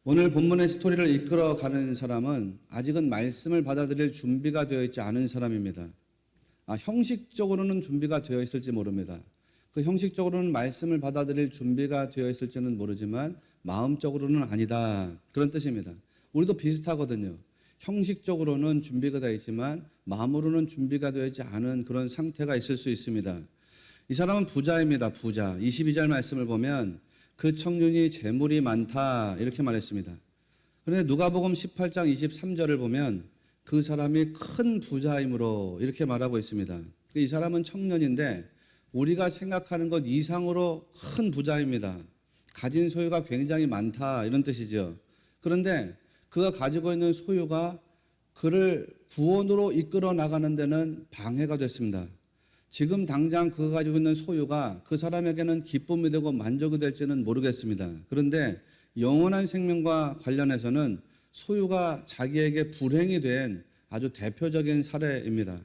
오늘 본문의 스토리를 이끌어가는 사람은 아직은 말씀을 받아들일 준비가 되어 있지 않은 사람입니다. 형식적으로는 준비가 되어 있을지 모릅니다. 그 형식적으로는 말씀을 받아들일 준비가 되어 있을지는 모르지만 마음적으로는 아니다. 그런 뜻입니다. 우리도 비슷하거든요. 형식적으로는 준비가 되어 있지만 마음으로는 준비가 되어 있지 않은 그런 상태가 있을 수 있습니다. 이 사람은 부자입니다. 부자. 22절 말씀을 보면 그 청년이 재물이 많다 이렇게 말했습니다. 그런데 누가복음 18장 23절을 보면 그 사람이 큰 부자이므로 이렇게 말하고 있습니다. 이 사람은 청년인데 우리가 생각하는 것 이상으로 큰 부자입니다. 가진 소유가 굉장히 많다 이런 뜻이죠. 그런데 그가 가지고 있는 소유가 그를 구원으로 이끌어 나가는 데는 방해가 됐습니다. 지금 당장 그가 가지고 있는 소유가 그 사람에게는 기쁨이 되고 만족이 될지는 모르겠습니다. 그런데 영원한 생명과 관련해서는 소유가 자기에게 불행이 된 아주 대표적인 사례입니다.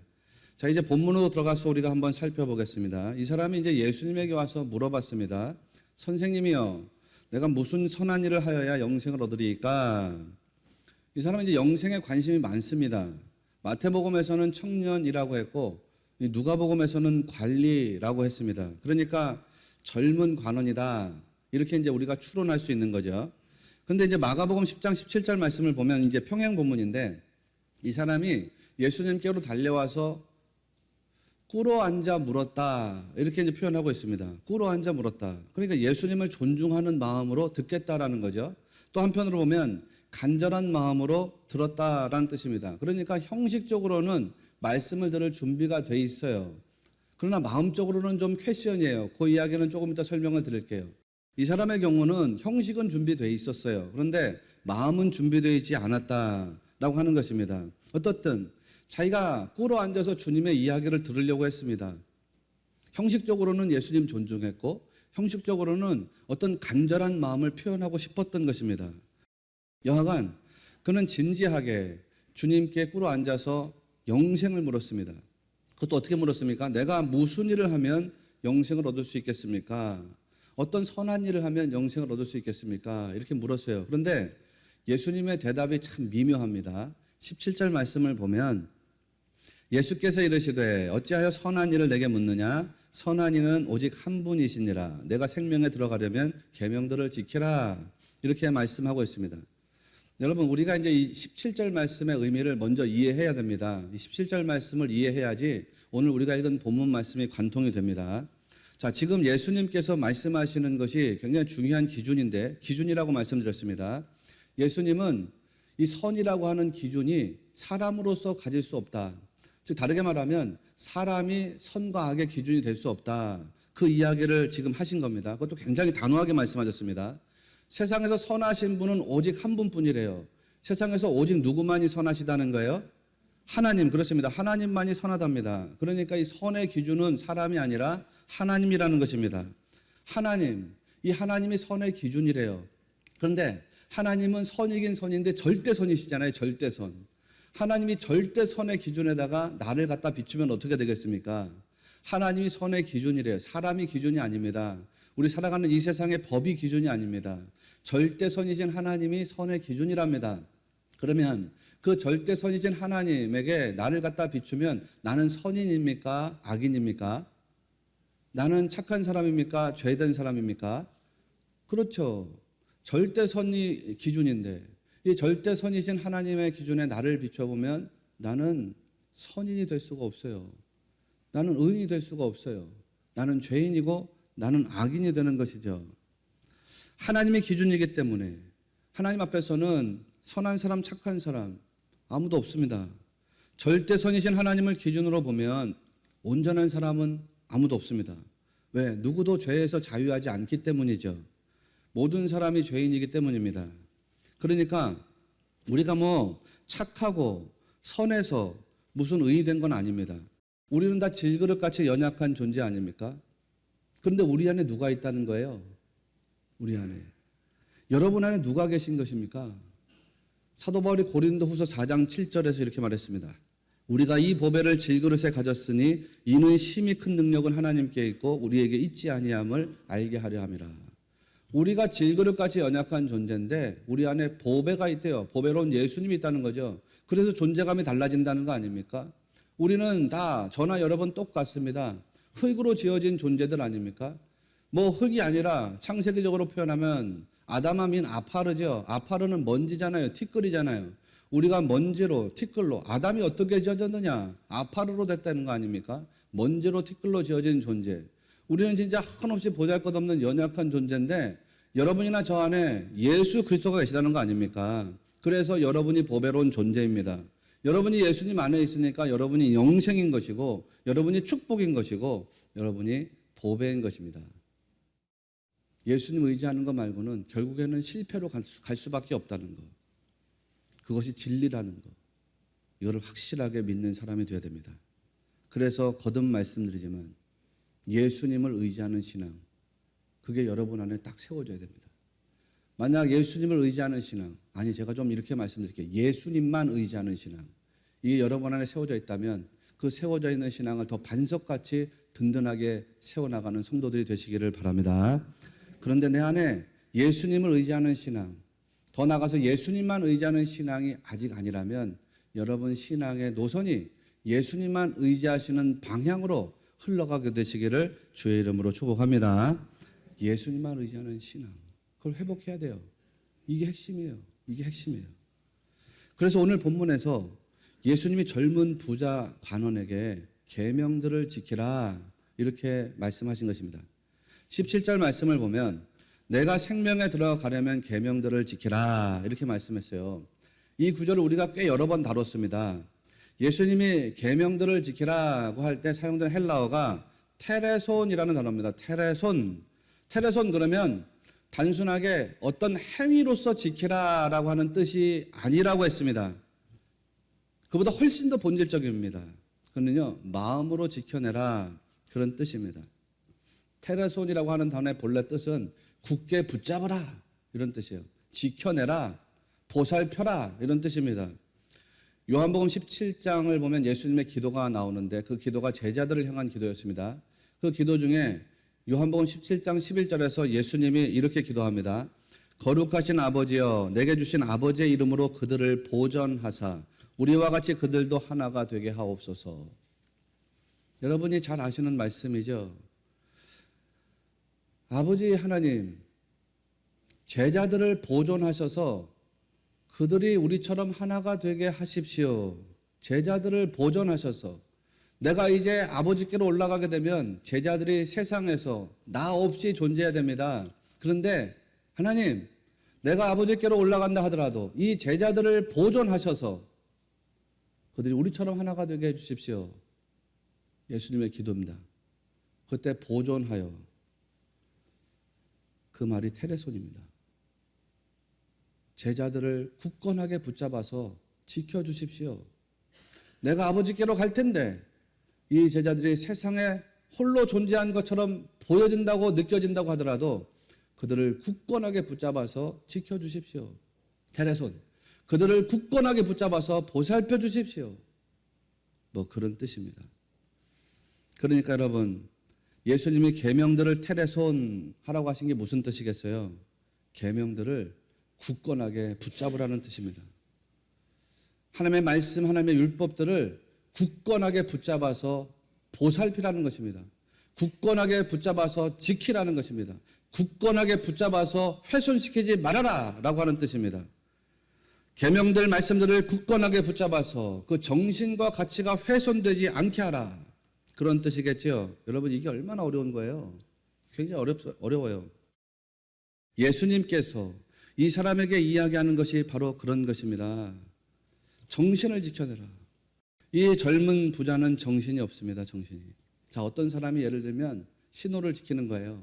자, 이제 본문으로 들어가서 우리가 한번 살펴보겠습니다. 이 사람이 이제 예수님에게 와서 물어봤습니다. 선생님이요, 내가 무슨 선한 일을 하여야 영생을 얻으리까? 이 사람은 이제 영생에 관심이 많습니다. 마태복음에서는 청년이라고 했고 누가복음에서는 관리라고 했습니다. 그러니까 젊은 관원이다. 이렇게 이제 우리가 추론할 수 있는 거죠. 근데 이제 마가복음 10장 17절 말씀을 보면 이제 평행 본문인데 이 사람이 예수님께로 달려와서 꿇어 앉아 물었다. 이렇게 이제 표현하고 있습니다. 꿇어 앉아 물었다. 그러니까 예수님을 존중하는 마음으로 듣겠다라는 거죠. 또 한편으로 보면 간절한 마음으로 들었다라는 뜻입니다. 그러니까 형식적으로는 말씀을 들을 준비가 돼 있어요. 그러나 마음적으로는 좀 퀘션이에요. 그 이야기는 조금 이따 설명을 드릴게요. 이 사람의 경우는 형식은 준비되어 있었어요. 그런데 마음은 준비되어 있지 않았다라고 하는 것입니다. 어떻든 자기가 꿇어 앉아서 주님의 이야기를 들으려고 했습니다. 형식적으로는 예수님 존중했고 형식적으로는 어떤 간절한 마음을 표현하고 싶었던 것입니다. 여하간 그는 진지하게 주님께 꿇어 앉아서 영생을 물었습니다. 그것도 어떻게 물었습니까? 내가 무슨 일을 하면 영생을 얻을 수 있겠습니까? 어떤 선한 일을 하면 영생을 얻을 수 있겠습니까? 이렇게 물었어요. 그런데 예수님의 대답이 참 미묘합니다. 17절 말씀을 보면 예수께서 이르시되 어찌하여 선한 일을 내게 묻느냐? 선한 이는 오직 한 분이시니라. 내가 생명에 들어가려면 계명들을 지키라. 이렇게 말씀하고 있습니다. 여러분, 우리가 이제 이 17절 말씀의 의미를 먼저 이해해야 됩니다. 이 17절 말씀을 이해해야지 오늘 우리가 읽은 본문 말씀이 관통이 됩니다. 자, 지금 예수님께서 말씀하시는 것이 굉장히 중요한 기준인데, 기준이라고 말씀드렸습니다. 예수님은 이 선이라고 하는 기준이 사람으로서 가질 수 없다. 즉, 다르게 말하면 사람이 선과 악의 기준이 될 수 없다. 그 이야기를 지금 하신 겁니다. 그것도 굉장히 단호하게 말씀하셨습니다. 세상에서 선하신 분은 오직 한 분뿐이래요. 세상에서 오직 누구만이 선하시다는 거예요? 하나님. 그렇습니다. 하나님만이 선하답니다. 그러니까 이 선의 기준은 사람이 아니라 하나님이라는 것입니다. 하나님, 이 하나님이 선의 기준이래요. 그런데 하나님은 선이긴 선인데 절대선이시잖아요. 절대선. 하나님이 절대선의 기준에다가 나를 갖다 비추면 어떻게 되겠습니까? 하나님이 선의 기준이래요. 사람이 기준이 아닙니다. 우리 살아가는 이 세상의 법이 기준이 아닙니다. 절대선이신 하나님이 선의 기준이랍니다. 그러면 그 절대선이신 하나님에게 나를 갖다 비추면 나는 선인입니까? 악인입니까? 나는 착한 사람입니까? 죄된 사람입니까? 그렇죠. 절대선이 기준인데 이 절대선이신 하나님의 기준에 나를 비춰보면 나는 선인이 될 수가 없어요. 나는 의인이 될 수가 없어요. 나는 죄인이고 나는 악인이 되는 것이죠. 하나님의 기준이기 때문에 하나님 앞에서는 선한 사람, 착한 사람 아무도 없습니다. 절대선이신 하나님을 기준으로 보면 온전한 사람은 아무도 없습니다. 왜? 누구도 죄에서 자유하지 않기 때문이죠. 모든 사람이 죄인이기 때문입니다. 그러니까 우리가 뭐 착하고 선해서 무슨 의인이 된 건 아닙니다. 우리는 다 질그릇같이 연약한 존재 아닙니까? 그런데 우리 안에 누가 있다는 거예요? 우리 안에. 여러분 안에 누가 계신 것입니까? 사도 바울이 고린도후서 4장 7절에서 이렇게 말했습니다. 우리가 이 보배를 질그릇에 가졌으니 이는 심히 큰 능력은 하나님께 있고 우리에게 있지 아니함을 알게 하려 함이라. 우리가 질그릇같이 연약한 존재인데 우리 안에 보배가 있대요. 보배로운 예수님이 있다는 거죠. 그래서 존재감이 달라진다는 거 아닙니까? 우리는 다 저나 여러분 똑같습니다. 흙으로 지어진 존재들 아닙니까? 뭐 흙이 아니라 창세기적으로 표현하면 아담아 민 아파르죠. 아파르는 먼지잖아요. 티끌이잖아요. 우리가 먼지로 티끌로 아담이 어떻게 지어졌느냐? 아파르로 됐다는 거 아닙니까? 먼지로 티끌로 지어진 존재. 우리는 진짜 한없이 보잘것없는 연약한 존재인데 여러분이나 저 안에 예수 그리스도가 계시다는 거 아닙니까? 그래서 여러분이 보배로운 존재입니다. 여러분이 예수님 안에 있으니까 여러분이 영생인 것이고 여러분이 축복인 것이고 여러분이 보배인 것입니다. 예수님 의지하는 것 말고는 결국에는 실패로 갈 수밖에 없다는 것. 그것이 진리라는 것. 이거를 확실하게 믿는 사람이 되어야 됩니다. 그래서 거듭 말씀드리지만 예수님을 의지하는 신앙, 그게 여러분 안에 딱 세워져야 됩니다. 만약 예수님을 의지하는 신앙, 아니 제가 좀 이렇게 말씀드릴게요. 예수님만 의지하는 신앙, 이게 여러분 안에 세워져 있다면 그 세워져 있는 신앙을 더 반석같이 든든하게 세워나가는 성도들이 되시기를 바랍니다. 그런데 내 안에 예수님을 의지하는 신앙, 더 나아가서 예수님만 의지하는 신앙이 아직 아니라면 여러분 신앙의 노선이 예수님만 의지하시는 방향으로 흘러가게 되시기를 주의 이름으로 축복합니다. 예수님만 의지하는 신앙, 그걸 회복해야 돼요. 이게 핵심이에요. 이게 핵심이에요. 그래서 오늘 본문에서 예수님이 젊은 부자 관원에게 계명들을 지키라 이렇게 말씀하신 것입니다. 17절 말씀을 보면 내가 생명에 들어가려면 계명들을 지키라 이렇게 말씀했어요. 이 구절을 우리가 꽤 여러 번 다뤘습니다. 예수님이 계명들을 지키라고 할 때 사용된 헬라어가 테레손이라는 단어입니다. 테레손. 테레손 그러면 단순하게 어떤 행위로서 지키라라고 하는 뜻이 아니라고 했습니다. 그보다 훨씬 더 본질적입니다. 그는요, 마음으로 지켜내라 그런 뜻입니다. 테레손이라고 하는 단어의 본래 뜻은 굳게 붙잡아라 이런 뜻이에요. 지켜내라, 보살펴라 이런 뜻입니다. 요한복음 17장을 보면 예수님의 기도가 나오는데 그 기도가 제자들을 향한 기도였습니다. 그 기도 중에 요한복음 17장 11절에서 예수님이 이렇게 기도합니다. 거룩하신 아버지여 내게 주신 아버지의 이름으로 그들을 보전하사 우리와 같이 그들도 하나가 되게 하옵소서. 여러분이 잘 아시는 말씀이죠. 아버지 하나님, 제자들을 보존하셔서 그들이 우리처럼 하나가 되게 하십시오. 제자들을 보존하셔서 내가 이제 아버지께로 올라가게 되면 제자들이 세상에서 나 없이 존재해야 됩니다. 그런데 하나님, 내가 아버지께로 올라간다 하더라도 이 제자들을 보존하셔서 그들이 우리처럼 하나가 되게 해주십시오. 예수님의 기도입니다. 그때 보존하여, 그 말이 테레손입니다. 제자들을 굳건하게 붙잡아서 지켜주십시오. 내가 아버지께로 갈 텐데 이 제자들이 세상에 홀로 존재한 것처럼 보여진다고 느껴진다고 하더라도 그들을 굳건하게 붙잡아서 지켜주십시오. 테레손. 그들을 굳건하게 붙잡아서 보살펴 주십시오. 뭐 그런 뜻입니다. 그러니까 여러분, 예수님이 계명들을 테레손 하라고 하신 게 무슨 뜻이겠어요? 계명들을 굳건하게 붙잡으라는 뜻입니다. 하나님의 말씀, 하나님의 율법들을 굳건하게 붙잡아서 보살피라는 것입니다. 굳건하게 붙잡아서 지키라는 것입니다. 굳건하게 붙잡아서 훼손시키지 말아라 라고 하는 뜻입니다. 계명들, 말씀들을 굳건하게 붙잡아서 그 정신과 가치가 훼손되지 않게 하라. 그런 뜻이겠죠. 여러분, 이게 얼마나 어려운 거예요? 굉장히 어려워요. 예수님께서 이 사람에게 이야기하는 것이 바로 그런 것입니다. 정신을 지켜내라. 이 젊은 부자는 정신이 없습니다. 정신이. 자, 어떤 사람이 예를 들면 신호를 지키는 거예요.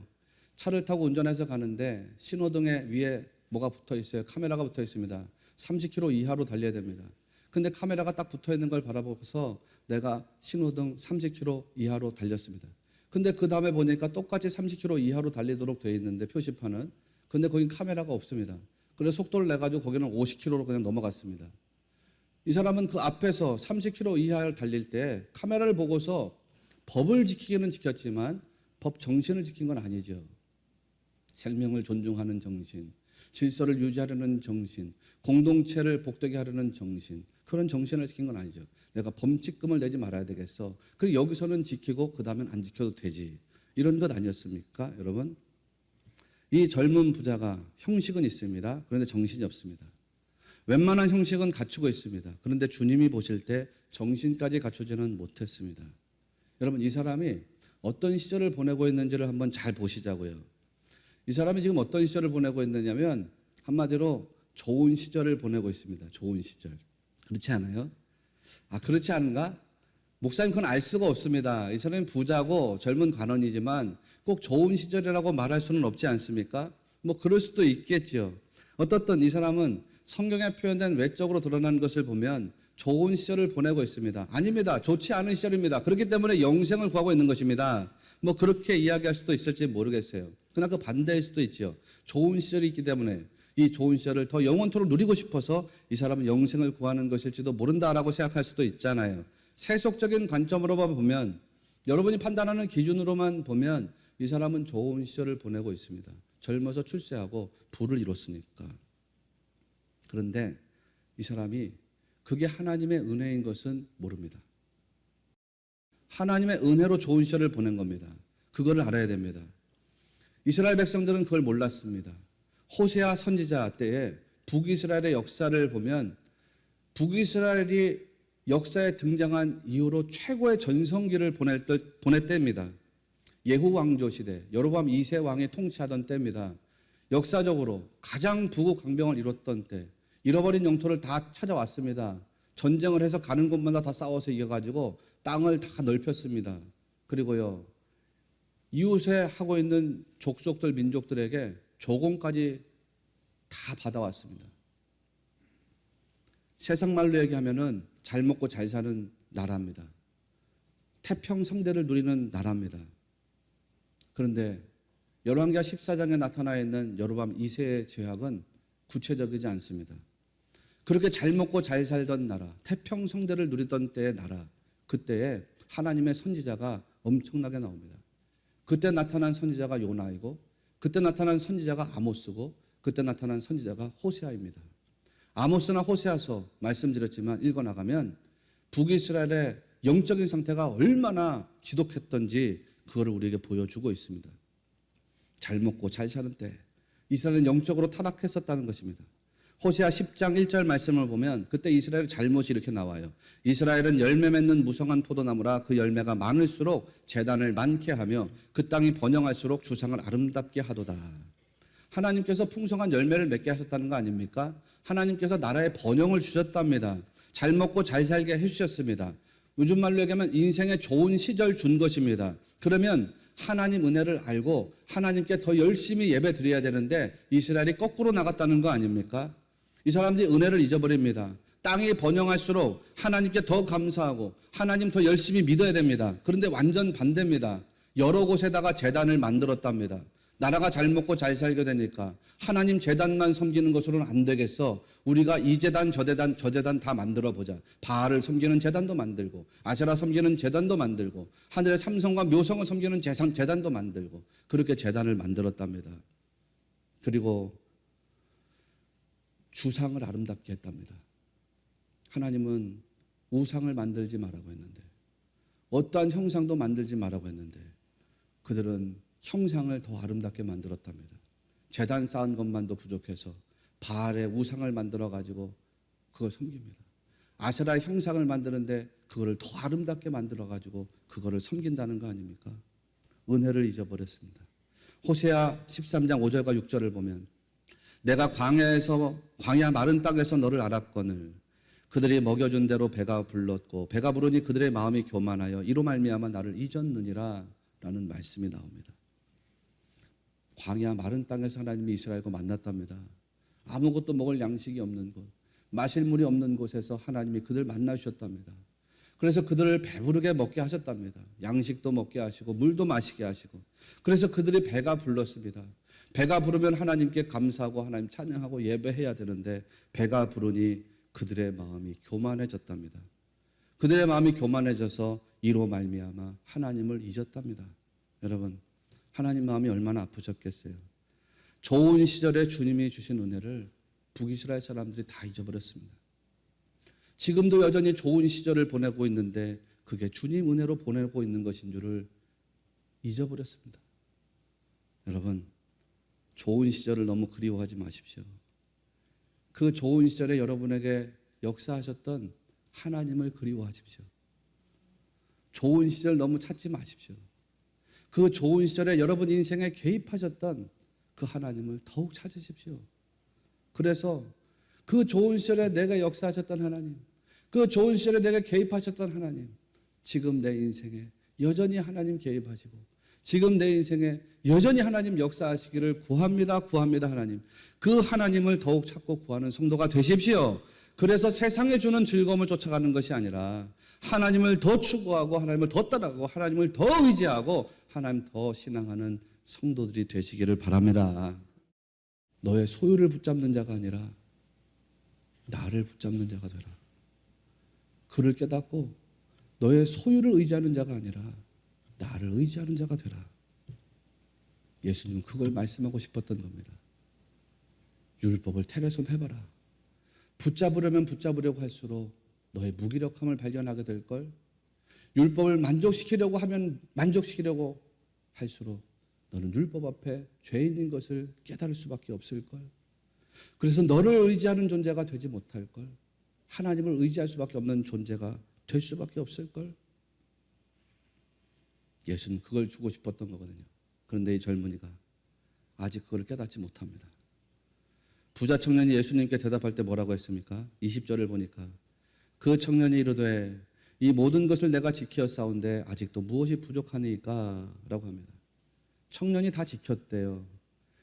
차를 타고 운전해서 가는데 신호등에 위에 뭐가 붙어 있어요? 카메라가 붙어 있습니다. 30km 이하로 달려야 됩니다. 근데 카메라가 딱 붙어 있는 걸 바라보고서 내가 신호등 30km 이하로 달렸습니다. 근데 그 다음에 보니까 똑같이 30km 이하로 달리도록 되어 있는데 표시판은, 근데 거긴 카메라가 없습니다. 그래서 속도를 내가지고 거기는 50km로 그냥 넘어갔습니다. 이 사람은 그 앞에서 30km 이하를 달릴 때 카메라를 보고서 법을 지키기는 지켰지만 법 정신을 지킨 건 아니죠. 생명을 존중하는 정신, 질서를 유지하려는 정신, 공동체를 복되게 하려는 정신, 그런 정신을 지킨 건 아니죠. 내가 범칙금을 내지 말아야 되겠어. 그리고 여기서는 지키고 그 다음엔 안 지켜도 되지. 이런 것 아니었습니까, 여러분? 이 젊은 부자가 형식은 있습니다. 그런데 정신이 없습니다. 웬만한 형식은 갖추고 있습니다. 그런데 주님이 보실 때 정신까지 갖추지는 못했습니다. 여러분, 이 사람이 어떤 시절을 보내고 있는지를 한번 잘 보시자고요. 이 사람이 지금 어떤 시절을 보내고 있느냐면 한마디로 좋은 시절을 보내고 있습니다. 좋은 시절. 그렇지 않아요? 그렇지 않은가? 목사님, 그건 알 수가 없습니다. 이 사람이 부자고 젊은 관원이지만 꼭 좋은 시절이라고 말할 수는 없지 않습니까? 뭐 그럴 수도 있겠지요. 어떻든 이 사람은 성경에 표현된 외적으로 드러나는 것을 보면 좋은 시절을 보내고 있습니다. 아닙니다. 좋지 않은 시절입니다. 그렇기 때문에 영생을 구하고 있는 것입니다. 뭐 그렇게 이야기할 수도 있을지 모르겠어요. 그러나 그 반대일 수도 있죠. 좋은 시절이 있기 때문에 이 좋은 시절을 더 영원토록 누리고 싶어서 이 사람은 영생을 구하는 것일지도 모른다라고 생각할 수도 있잖아요. 세속적인 관점으로만 보면, 여러분이 판단하는 기준으로만 보면 이 사람은 좋은 시절을 보내고 있습니다. 젊어서 출세하고 부를 이뤘으니까. 그런데 이 사람이 그게 하나님의 은혜인 것은 모릅니다. 하나님의 은혜로 좋은 시절을 보낸 겁니다. 그거를 알아야 됩니다. 이스라엘 백성들은 그걸 몰랐습니다. 호세아 선지자 때에 북이스라엘의 역사를 보면 북이스라엘이 역사에 등장한 이후로 최고의 전성기를 보낼 때입니다. 예후 왕조 시대, 여로보암 2세 왕이 통치하던 때입니다. 역사적으로 가장 부국 강병을 이뤘던 때, 잃어버린 영토를 다 찾아왔습니다. 전쟁을 해서 가는 곳마다 다 싸워서 이겨가지고 땅을 다 넓혔습니다. 그리고요, 이웃에 하고 있는 족속들, 민족들에게 조공까지 다 받아왔습니다. 세상 말로 얘기하면은 잘 먹고 잘 사는 나라입니다. 태평성대를 누리는 나라입니다. 그런데 열왕기하 14장에 나타나 있는 여로보암 2세의 죄악은 구체적이지 않습니다. 그렇게 잘 먹고 잘 살던 나라, 태평성대를 누리던 때의 나라, 그때에 하나님의 선지자가 엄청나게 나옵니다. 그때 나타난 선지자가 요나이고, 그때 나타난 선지자가 아모스고, 그때 나타난 선지자가 호세아입니다. 아모스나 호세아서 말씀드렸지만 읽어나가면 북이스라엘의 영적인 상태가 얼마나 지독했던지 그거를 우리에게 보여주고 있습니다. 잘 먹고 잘 사는 때 이스라엘은 영적으로 타락했었다는 것입니다. 호세아 10장 1절 말씀을 보면 그때 이스라엘의 잘못이 이렇게 나와요. 이스라엘은 열매 맺는 무성한 포도나무라 그 열매가 많을수록 제단을 많게 하며 그 땅이 번영할수록 주상을 아름답게 하도다. 하나님께서 풍성한 열매를 맺게 하셨다는 거 아닙니까? 하나님께서 나라에 번영을 주셨답니다. 잘 먹고 잘 살게 해주셨습니다. 요즘 말로 얘기하면 인생의 좋은 시절 준 것입니다. 그러면 하나님 은혜를 알고 하나님께 더 열심히 예배 드려야 되는데 이스라엘이 거꾸로 나갔다는 거 아닙니까? 이 사람들이 은혜를 잊어버립니다. 땅이 번영할수록 하나님께 더 감사하고 하나님 더 열심히 믿어야 됩니다. 그런데 완전 반대입니다. 여러 곳에다가 제단을 만들었답니다. 나라가 잘 먹고 잘 살게 되니까 하나님 제단만 섬기는 것으로는 안 되겠어. 우리가 이 제단 저 제단 다 만들어 보자. 바알을 섬기는 제단도 만들고 아세라 섬기는 제단도 만들고 하늘의 삼성과 묘성을 섬기는 제단도 만들고 그렇게 제단을 만들었답니다. 그리고 주상을 아름답게 했답니다. 하나님은 우상을 만들지 말라고 했는데, 어떠한 형상도 만들지 말라고 했는데 그들은 형상을 더 아름답게 만들었답니다. 제단 쌓은 것만도 부족해서 바알의 우상을 만들어 가지고 그걸 섬깁니다. 아세라의 형상을 만드는데 그거를 더 아름답게 만들어 가지고 그거를 섬긴다는 거 아닙니까? 은혜를 잊어버렸습니다. 호세아 13장 5절과 6절을 보면 내가 광야 마른 땅에서 너를 알았거늘 그들이 먹여준 대로 배가 불렀고 배가 부르니 그들의 마음이 교만하여 이로 말미암아 나를 잊었느니라 라는 말씀이 나옵니다. 광야 마른 땅에서 하나님이 이스라엘과 만났답니다. 아무것도 먹을 양식이 없는 곳, 마실 물이 없는 곳에서 하나님이 그들을 만나주셨답니다. 그래서 그들을 배부르게 먹게 하셨답니다. 양식도 먹게 하시고 물도 마시게 하시고 그래서 그들이 배가 불렀습니다. 배가 부르면 하나님께 감사하고 하나님 찬양하고 예배해야 되는데 배가 부르니 그들의 마음이 교만해졌답니다. 그들의 마음이 교만해져서 이로 말미암아 하나님을 잊었답니다. 여러분, 하나님 마음이 얼마나 아프셨겠어요. 좋은 시절에 주님이 주신 은혜를 북이스라엘 사람들이 다 잊어버렸습니다. 지금도 여전히 좋은 시절을 보내고 있는데 그게 주님 은혜로 보내고 있는 것인 줄을 잊어버렸습니다. 여러분, 좋은 시절을 너무 그리워하지 마십시오. 그 좋은 시절에 여러분에게 역사하셨던 하나님을 그리워하십시오. 좋은 시절 너무 찾지 마십시오. 그 좋은 시절에 여러분 인생에 개입하셨던 그 하나님을 더욱 찾으십시오. 그래서 그 좋은 시절에 내가 역사하셨던 하나님, 그 좋은 시절에 내가 개입하셨던 하나님, 지금 내 인생에 여전히 하나님 개입하시고 지금 내 인생에 여전히 하나님 역사하시기를 구합니다. 하나님. 그 하나님을 더욱 찾고 구하는 성도가 되십시오. 그래서 세상에 주는 즐거움을 쫓아가는 것이 아니라 하나님을 더 추구하고 하나님을 더 따라가고 하나님을 더 의지하고 하나님 더 신앙하는 성도들이 되시기를 바랍니다. 너의 소유를 붙잡는 자가 아니라 나를 붙잡는 자가 되라. 그를 깨닫고 너의 소유를 의지하는 자가 아니라 나를 의지하는 자가 되라. 예수님은 그걸 말씀하고 싶었던 겁니다. 율법을 테레손 해봐라. 붙잡으려면 붙잡으려고 할수록 너의 무기력함을 발견하게 될걸. 율법을 만족시키려고 하면 만족시키려고 할수록 너는 율법 앞에 죄인인 것을 깨달을 수밖에 없을걸. 그래서 너를 의지하는 존재가 되지 못할걸. 하나님을 의지할 수밖에 없는 존재가 될 수밖에 없을걸. 예수는 그걸 주고 싶었던 거거든요. 그런데 이 젊은이가 아직 그걸 깨닫지 못합니다. 부자 청년이 예수님께 대답할 때 뭐라고 했습니까? 20절을 보니까 그 청년이 이르되 이 모든 것을 내가 지키었사온데 아직도 무엇이 부족하니까? 라고 합니다. 청년이 다 지켰대요.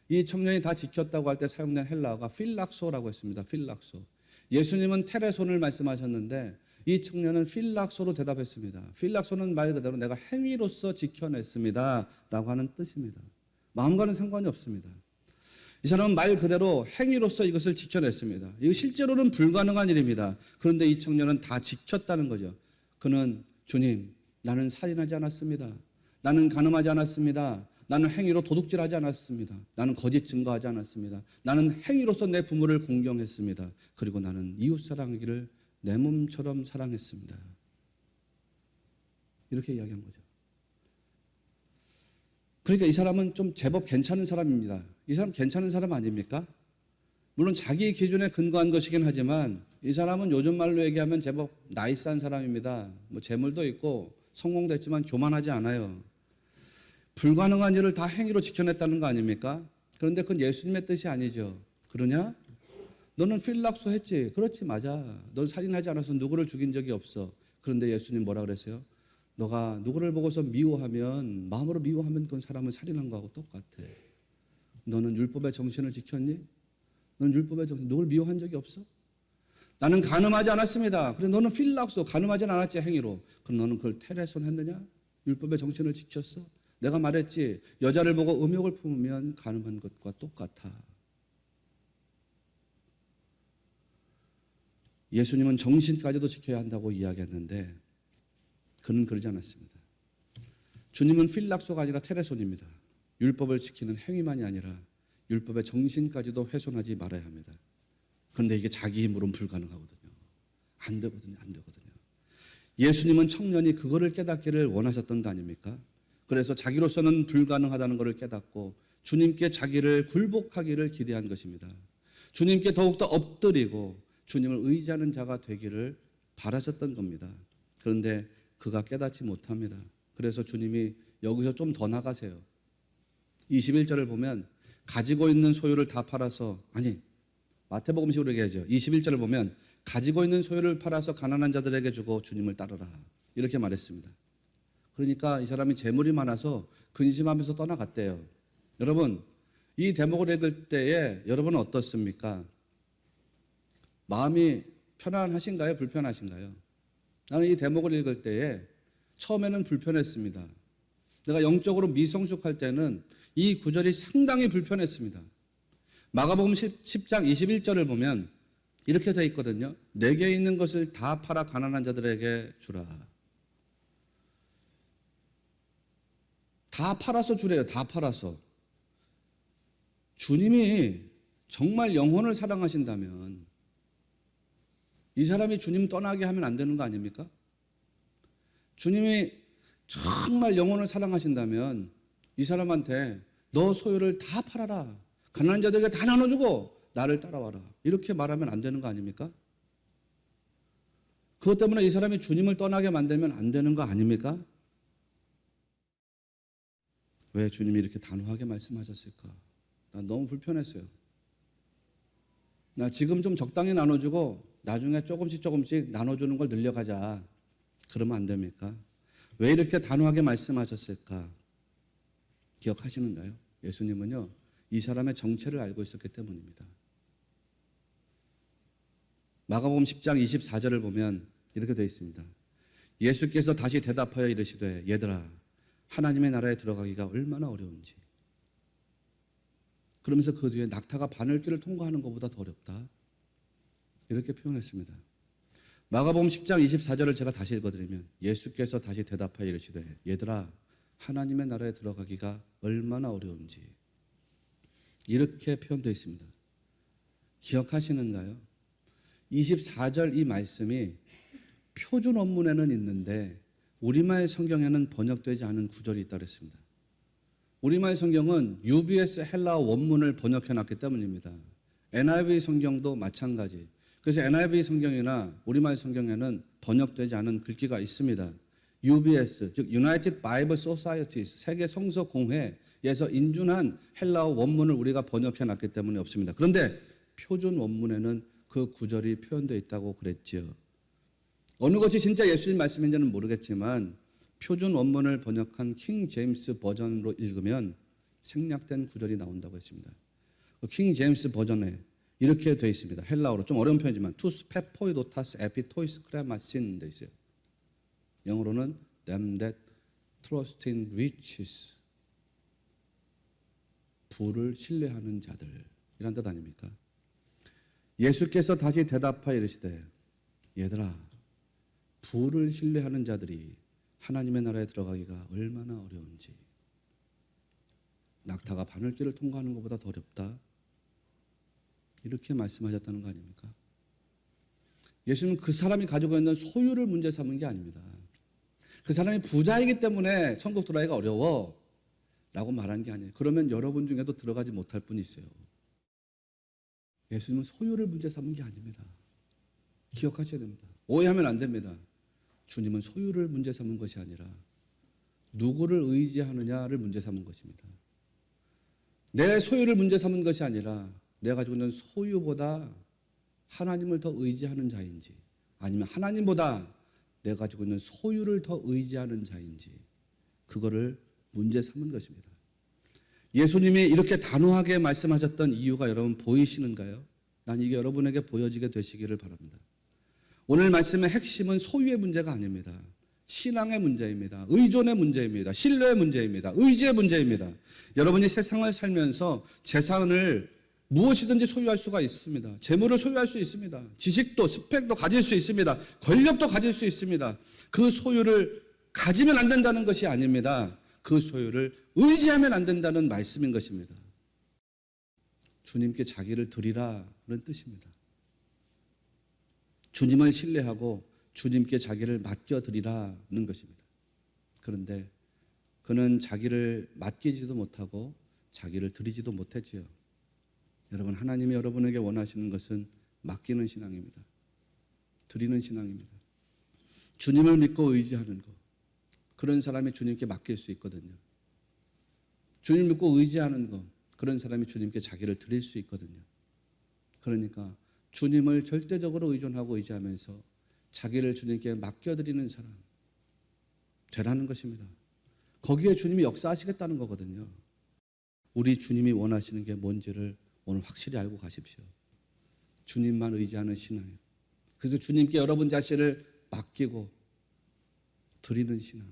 이 청년이 다 지켰다고 할 때 사용된 헬라어가 필락소라고 했습니다. 필락소. 예수님은 테레손을 말씀하셨는데 이 청년은 필락소로 대답했습니다. 필락소는 말 그대로 내가 행위로서 지켜냈습니다 라고 하는 뜻입니다. 마음과는 상관이 없습니다. 이 사람은 말 그대로 행위로서 이것을 지켜냈습니다. 이거 실제로는 불가능한 일입니다. 그런데 이 청년은 다 지켰다는 거죠. 그는 주님, 나는 살인하지 않았습니다. 나는 간음하지 않았습니다. 나는 행위로 도둑질하지 않았습니다. 나는 거짓 증거하지 않았습니다. 나는 행위로서 내 부모를 공경했습니다. 그리고 나는 이웃 사랑하기를 내 몸처럼 사랑했습니다. 이렇게 이야기한 거죠. 그러니까 이 사람은 좀 제법 괜찮은 사람입니다. 이 사람 괜찮은 사람 아닙니까? 물론 자기 기준에 근거한 것이긴 하지만 이 사람은 요즘 말로 얘기하면 제법 나이스한 사람입니다. 뭐 재물도 있고 성공도 했지만 교만하지 않아요. 불가능한 일을 다 행위로 지켜냈다는 거 아닙니까? 그런데 그건 예수님의 뜻이 아니죠. 그러냐? 너는 필락소 했지. 그렇지, 맞아. 넌 살인하지 않아서 누구를 죽인 적이 없어. 그런데 예수님 뭐라 그랬어요? 너가 누구를 보고서 미워하면, 마음으로 미워하면 그건 사람을 살인한 거하고 똑같아. 너는 율법의 정신을 지켰니? 너는 율법의 정신, 누구를 미워한 적이 없어? 나는 간음하지 않았습니다. 그래, 너는 필락소, 간음하진 않았지, 행위로. 그럼 너는 그걸 테레손 했느냐? 율법의 정신을 지켰어? 내가 말했지, 여자를 보고 음욕을 품으면 간음한 것과 똑같아. 예수님은 정신까지도 지켜야 한다고 이야기했는데 그는 그러지 않았습니다. 주님은 필락소가 아니라 테레손입니다. 율법을 지키는 행위만이 아니라 율법의 정신까지도 훼손하지 말아야 합니다. 그런데 이게 자기 힘으로는 불가능하거든요. 안 되거든요. 예수님은 청년이 그거를 깨닫기를 원하셨던 거 아닙니까? 그래서 자기로서는 불가능하다는 것을 깨닫고 주님께 자기를 굴복하기를 기대한 것입니다. 주님께 더욱더 엎드리고 주님을 의지하는 자가 되기를 바라셨던 겁니다. 그런데 그가 깨닫지 못합니다. 그래서 주님이 여기서 좀 더 나가세요. 21절을 보면 가지고 있는 소유를 다 팔아서, 아니 마태복음식으로 얘기하죠. 21절을 보면 가지고 있는 소유를 팔아서 가난한 자들에게 주고 주님을 따르라 이렇게 말했습니다. 그러니까 이 사람이 재물이 많아서 근심하면서 떠나갔대요. 여러분, 이 대목을 읽을 때에 여러분은 어떻습니까? 마음이 편안하신가요? 불편하신가요? 나는 이 대목을 읽을 때에 처음에는 불편했습니다. 내가 영적으로 미성숙할 때는 이 구절이 상당히 불편했습니다. 마가복음 10장 21절을 보면 이렇게 되어 있거든요. 내게 있는 것을 다 팔아 가난한 자들에게 주라. 다 팔아서 주래요. 다 팔아서. 주님이 정말 영혼을 사랑하신다면 이 사람이 주님 떠나게 하면 안 되는 거 아닙니까? 주님이 정말 영혼을 사랑하신다면 이 사람한테 너 소유를 다 팔아라. 가난한 자들에게 다 나눠주고 나를 따라와라. 이렇게 말하면 안 되는 거 아닙니까? 그것 때문에 이 사람이 주님을 떠나게 만들면 안 되는 거 아닙니까? 왜 주님이 이렇게 단호하게 말씀하셨을까? 난 너무 불편했어요. 나 지금 좀 적당히 나눠주고 나중에 조금씩 나눠주는 걸 늘려가자. 그러면 안 됩니까? 왜 이렇게 단호하게 말씀하셨을까? 기억하시는가요? 예수님은요, 이 사람의 정체를 알고 있었기 때문입니다. 마가복음 10장 24절을 보면 이렇게 되어 있습니다. 예수께서 다시 대답하여 이르시되 얘들아 하나님의 나라에 들어가기가 얼마나 어려운지. 그러면서 그 뒤에 낙타가 바늘길을 통과하는 것보다 더 어렵다. 이렇게 표현했습니다. 마가복음 10장 24절을 제가 다시 읽어드리면 예수께서 다시 대답하여 이르시되 얘들아 하나님의 나라에 들어가기가 얼마나 어려운지. 이렇게 표현되어 있습니다. 기억하시는가요? 24절 이 말씀이 표준 원문에는 있는데 우리말 성경에는 번역되지 않은 구절이 있다고 했습니다. 우리말 성경은 UBS 헬라어 원문을 번역해 놨기 때문입니다. NIV 성경도 마찬가지. 그래서 NIV 성경이나 우리말 성경에는 번역되지 않은 글귀가 있습니다. UBS, 즉 United Bible Societies, 세계 성서 공회에서 인준한 헬라어 원문을 우리가 번역해 놨기 때문에 없습니다. 그런데 표준 원문에는 그 구절이 표현되어 있다고 그랬지요. 어느 것이 진짜 예수님 말씀인지는 모르겠지만 표준 원문을 번역한 킹 제임스 버전으로 읽으면 생략된 구절이 나온다고 했습니다. 킹 제임스 버전에 이렇게 되어 있습니다. 헬라어로 좀 어려운 표현이지만 투스 페포이도타스 에피토이스 크레마신 되어 있어요. 영어로는 them that trust in riches, 부를 신뢰하는 자들 이란 뜻 아닙니까? 예수께서 다시 대답하여 이르시되 얘들아 부를 신뢰하는 자들이 하나님의 나라에 들어가기가 얼마나 어려운지. 낙타가 바늘길을 통과하는 것보다 더 어렵다. 이렇게 말씀하셨다는 거 아닙니까? 예수님은 그 사람이 가지고 있는 소유를 문제 삼은 게 아닙니다. 그 사람이 부자이기 때문에 천국 들어가기가 어려워 라고 말한 게 아니에요. 그러면 여러분 중에도 들어가지 못할 분이 있어요. 예수님은 소유를 문제 삼은 게 아닙니다. 기억하셔야 됩니다. 오해하면 안 됩니다. 주님은 소유를 문제 삼은 것이 아니라 누구를 의지하느냐를 문제 삼은 것입니다. 내 소유를 문제 삼은 것이 아니라 내가 가지고 있는 소유보다 하나님을 더 의지하는 자인지 아니면 하나님보다 내가 가지고 있는 소유를 더 의지하는 자인지 그거를 문제 삼은 것입니다. 예수님이 이렇게 단호하게 말씀하셨던 이유가 여러분 보이시는가요? 난 이게 여러분에게 보여지게 되시기를 바랍니다. 오늘 말씀의 핵심은 소유의 문제가 아닙니다. 신앙의 문제입니다. 의존의 문제입니다. 신뢰의 문제입니다. 의지의 문제입니다. 여러분이 세상을 살면서 재산을 무엇이든지 소유할 수가 있습니다. 재물을 소유할 수 있습니다. 지식도 스펙도 가질 수 있습니다. 권력도 가질 수 있습니다. 그 소유를 가지면 안 된다는 것이 아닙니다. 그 소유를 의지하면 안 된다는 말씀인 것입니다. 주님께 자기를 드리라는 뜻입니다. 주님을 신뢰하고 주님께 자기를 맡겨드리라는 것입니다. 그런데 그는 자기를 맡기지도 못하고 자기를 드리지도 못했지요. 여러분, 하나님이 여러분에게 원하시는 것은 맡기는 신앙입니다. 드리는 신앙입니다. 주님을 믿고 의지하는 것. 그런 사람이 주님께 맡길 수 있거든요. 주님 믿고 의지하는 것. 그런 사람이 주님께 자기를 드릴 수 있거든요. 그러니까 주님을 절대적으로 의존하고 의지하면서 자기를 주님께 맡겨드리는 사람 되라는 것입니다. 거기에 주님이 역사하시겠다는 거거든요. 우리 주님이 원하시는 게 뭔지를 오늘 확실히 알고 가십시오. 주님만 의지하는 신앙. 그래서 주님께 여러분 자신을 맡기고 드리는 신앙.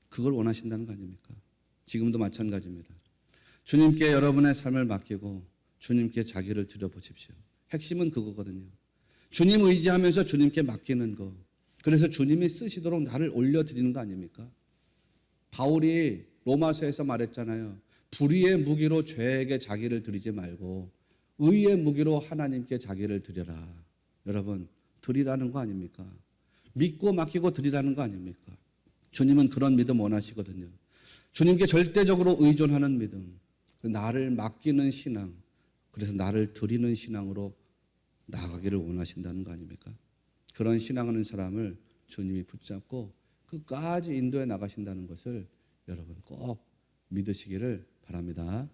그걸 원하신다는 거 아닙니까? 지금도 마찬가지입니다. 주님께 여러분의 삶을 맡기고 주님께 자기를 드려보십시오. 핵심은 그거거든요. 주님 의지하면서 주님께 맡기는 거. 그래서 주님이 쓰시도록 나를 올려드리는 거 아닙니까? 바울이 로마서에서 말했잖아요. 불의의 무기로 죄에게 자기를 드리지 말고 의의 무기로 하나님께 자기를 드려라. 여러분, 드리라는 거 아닙니까? 믿고 맡기고 드리라는 거 아닙니까? 주님은 그런 믿음 원하시거든요. 주님께 절대적으로 의존하는 믿음, 나를 맡기는 신앙, 그래서 나를 드리는 신앙으로 나아가기를 원하신다는 거 아닙니까? 그런 신앙하는 사람을 주님이 붙잡고 끝까지 인도해 나가신다는 것을 여러분 꼭 믿으시기를 바랍니다.